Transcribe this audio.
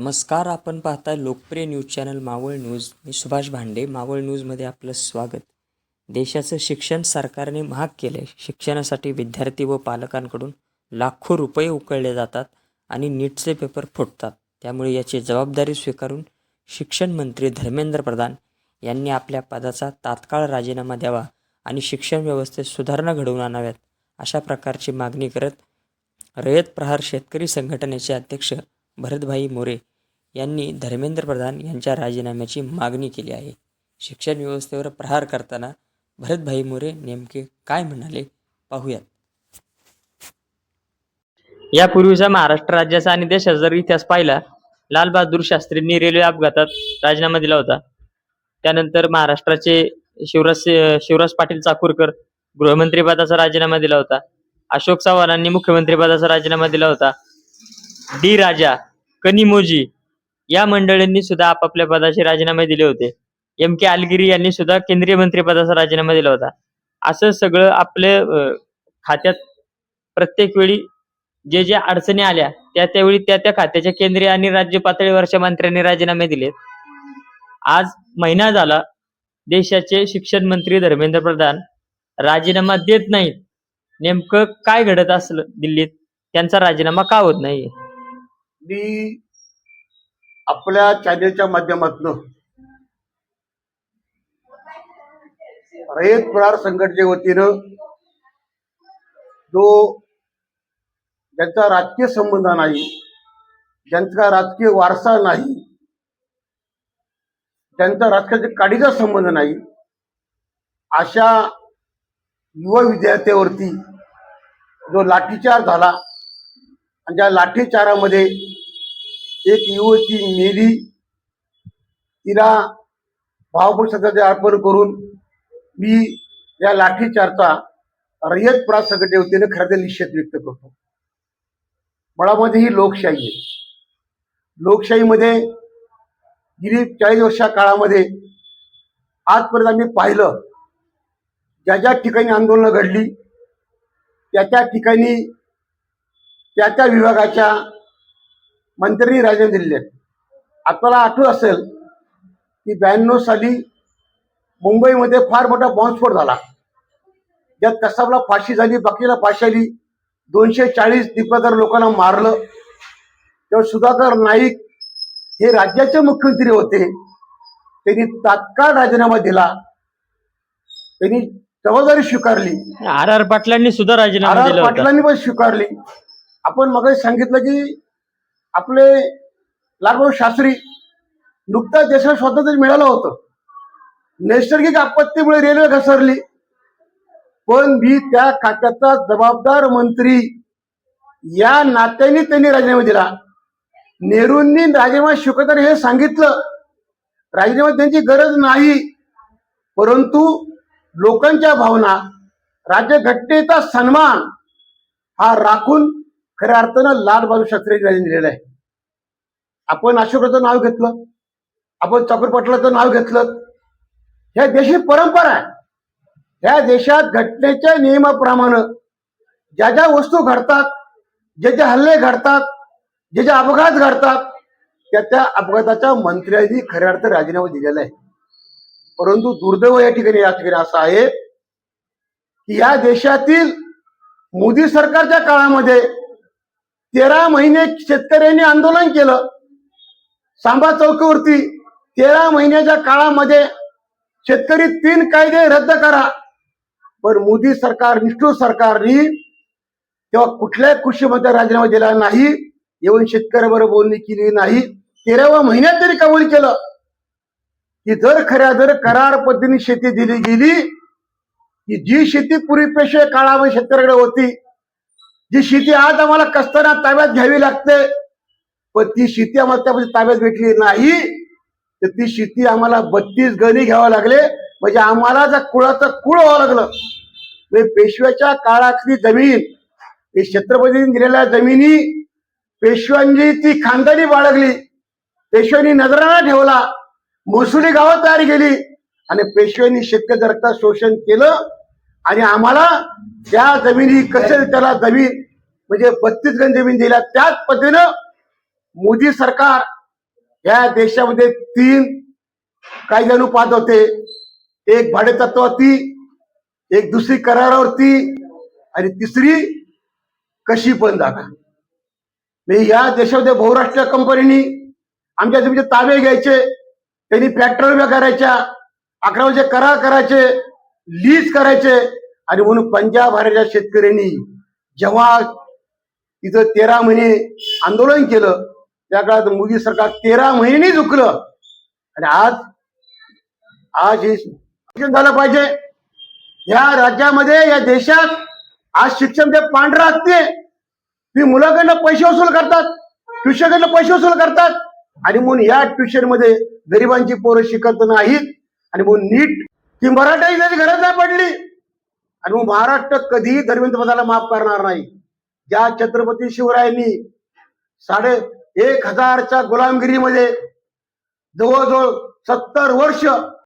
नमस्कार, आपण पाहताय लोकप्रिय न्यूज चॅनल मावळ न्यूज. मी सुभाष भांडे. मावळ न्यूजमध्ये आपलं स्वागत. देशाचं शिक्षण सरकारने महाग केले. शिक्षणासाठी विद्यार्थी व पालकांकडून लाखो रुपये उकळले जातात आणि नीटचे पेपर फुटतात. त्यामुळे याची जबाबदारी स्वीकारून शिक्षण मंत्री धर्मेंद्र प्रधान यांनी आपल्या पदाचा तात्काळ राजीनामा द्यावा आणि शिक्षण व्यवस्थेत सुधारणा घडवून आणाव्यात, अशा प्रकारची मागणी करत रयत प्रहार शेतकरी संघटनेचे अध्यक्ष भरतभाई मोरे यांनी धर्मेंद्र प्रधान यांच्या राजीनाम्याची मागणी केली आहे. शिक्षण व्यवस्थेवर प्रहार करताना भरतभाई मोरे नेमके काय म्हणाले, पाहूयात. यापूर्वीचा महाराष्ट्र राज्याचा आणि देशाचा जर इतिहास पाहिला, लालबहादूर शास्त्रींनी रेल्वे अपघातात राजीनामा दिला होता. त्यानंतर महाराष्ट्राचे शिवराज पाटील चाकूरकर गृहमंत्री पदाचा राजीनामा दिला होता. अशोक चव्हाणांनी मुख्यमंत्री पदाचा राजीनामा दिला होता. डी राजा, कनिमोजी या मंडळींनी सुद्धा आपापल्या पदाचे राजीनामे दिले होते. एम के आलगिरी यांनी सुद्धा केंद्रीय मंत्री पदाचा राजीनामा दिला होता. असं सगळं आपल्या खात्यात प्रत्येक वेळी जे जे अडचणी आल्या त्यावेळी त्या खात्याच्या केंद्रीय आणि राज्य पातळीवरच्या मंत्र्यांनी राजीनामे दिलेत. आज महिना झाला देशाचे शिक्षण मंत्री धर्मेंद्र प्रधान राजीनामा देत नाहीत. नेमकं काय घडत असलं दिल्लीत, त्यांचा राजीनामा का होत नाही? मी आपल्या चॅनेलच्या माध्यमातून रयत प्रहार संघटनेच्या वतीनं जो ज्यांचा राजकीय संबंध नाही, ज्यांचा राजकीय वारसा नाही, ज्यांचा राजकीय काडीचा संबंध नाही, अशा युवा विद्यार्थ्यावरती जो लाठीचार झाला आणि ज्या लाठीचारामध्ये एक युवती मेली, तिला भावपुष्पांजली अर्पण करून मी या लाठीचारचा रयत प्रहार संघटनेच्या वतीने खरं निषेध व्यक्त करतो. मुळामध्ये ही लोकशाही आहे. लोकशाहीमध्ये गेली 40 वर्षा काळामध्ये आजपर्यंत आम्ही पाहिलं, ज्या ज्या ठिकाणी आंदोलनं घडली त्या ठिकाणी त्या विभागाच्या मंत्र्यांनी राजीनामे दिलेले आहेत. आपल्याला आठवत असेल की 92 साली मुंबईमध्ये फार मोठा बॉम्बस्फोट झाला, ज्यात कसाबला फाशी झाली, बाकीला फाशी आली. 240 निपदार लोकांना मारलं. तेव्हा सुधाकर नाईक हे राज्याचे मुख्यमंत्री होते. त्यांनी तात्काळ राजीनामा दिला. त्यांनी जबाबदारी स्वीकारली. आर पाटलांनी सुद्धा राजीनामा दिला होता. पाटलांनी पण स्वीकारली. आपण मगाशी सांगितलं की आपले लालबहादूर शास्त्री नुकताच देशाला स्वातंत्र्य मिळालं होतं. नैसर्गिक आपत्तीमुळे रेल्वे घसरली, पण मी त्या खात्याचा जबाबदार मंत्री या नात्याने त्यांनी राजीनामा दिला. नेहरूंनी राजीनामा स्वीकारताना हे सांगितलं, राजीनामा त्यांची गरज नाही, परंतु लोकांच्या भावना, राज्यघटनेचा सन्मान हा राखून खऱ्या अर्थानं लालबहादूर शास्त्रींनी राजीनामा दिलेला आहे. आपण अशोकाचं नाव घेतलं, आपण चाकूर पाटलाचं नाव घेतलं. ह्या देशाची परंपरा आहे. ह्या देशात घटनेच्या नियमाप्रमाणे ज्या ज्या वस्तू घडतात, जे जे हल्ले घडतात, जे जे अपघात घडतात, त्या अपघाताच्या मंत्र्यांनी खऱ्या अर्थ राजीनामा दिलेला आहे. परंतु दुर्दैव या ठिकाणी असं आहे की या देशातील मोदी सरकारच्या काळामध्ये 13 महिने शेतकऱ्यांनी आंदोलन केलं. सांबा चौकीवरती 13 महिन्याच्या काळामध्ये शेतकरी 3 कायदे रद्द करा, पण मोदी सरकार, निष्ठुर सरकारनी तेव्हा कुठल्याही कृषी मंत्र्याला राजीनामा दिला नाही, येऊन शेतकऱ्याबरोबर बोलणी केली नाही. 13व्या महिन्यात तरी कबूल केलं की जर करार पद्धतीने शेती दिली गेली, की जी शेती पूर्वी पेशवे काळामध्ये शेतकऱ्याकडे होती, जी शेती आज आम्हाला कष्टाने ताब्यात घ्यावी लागते, पण ती शेती आम्हाला त्यामध्ये ताब्यात भेटली नाही, तर ती शेती आम्हाला 32 गणी घ्यावं लागले. म्हणजे आम्हाला त्या कुळाचं कुळ व्हावं लागलं. पेशव्याच्या काळातली जमीन, हे छत्रपतींनी दिलेल्या जमिनी पेशव्यांनी ती खानदानी बाळगली. पेशव्यांनी नजराणा ठेवला, महसुली गावं तयार केली आणि पेशव्यांनी शेतकऱ्याचं रक्त शोषण केलं आणि आम्हाला त्या जमिनी कसे त्याला जमीन म्हणजे 32 गण जमीन दिल्या. त्याच पद्धतीनं मोदी सरकार या देशामध्ये 3 कायद्यानुपात होते. एक भाडेतत्वावरती, एक दुसरी करारावरती आणि तिसरी कशी पण जागा. म्हणजे या देशामध्ये बहुराष्ट्रीय कंपनीनी आमच्या जमिनीचे ताबे घ्यायचे, त्यांनी फॅक्टरी उभ्या करायच्या, 11 करार करायचे, लीज करायचे. आणि म्हणून पंजाब हरियाणा शेतकऱ्यांनी जेव्हा तिथं 13 महिने आंदोलन केलं, त्या काळात मोदी सरकार 13 महिन्यांनी झुकलं. आणि आज हे शिक्षण झालं पाहिजे. या राज्यामध्ये, या देशात आज शिक्षण ते पांढरं असते. तुम्ही मुलाकडनं पैसे वसूल करतात, ट्युशनकडनं पैसे वसूल करतात. आणि म्हणून या ट्युशन मध्ये गरिबांची पोरं शिकत नाहीत. आणि म्हणून नीट ही मराठी त्याची गरज नाही पडली. आणि मग महाराष्ट्र कधीही धर्मेंद्र प्रधानला माफ करणार नाही. ज्या छत्रपती शिवरायांनी 1,500च्या गुलामगिरीमध्ये जवळजवळ 70 वर्ष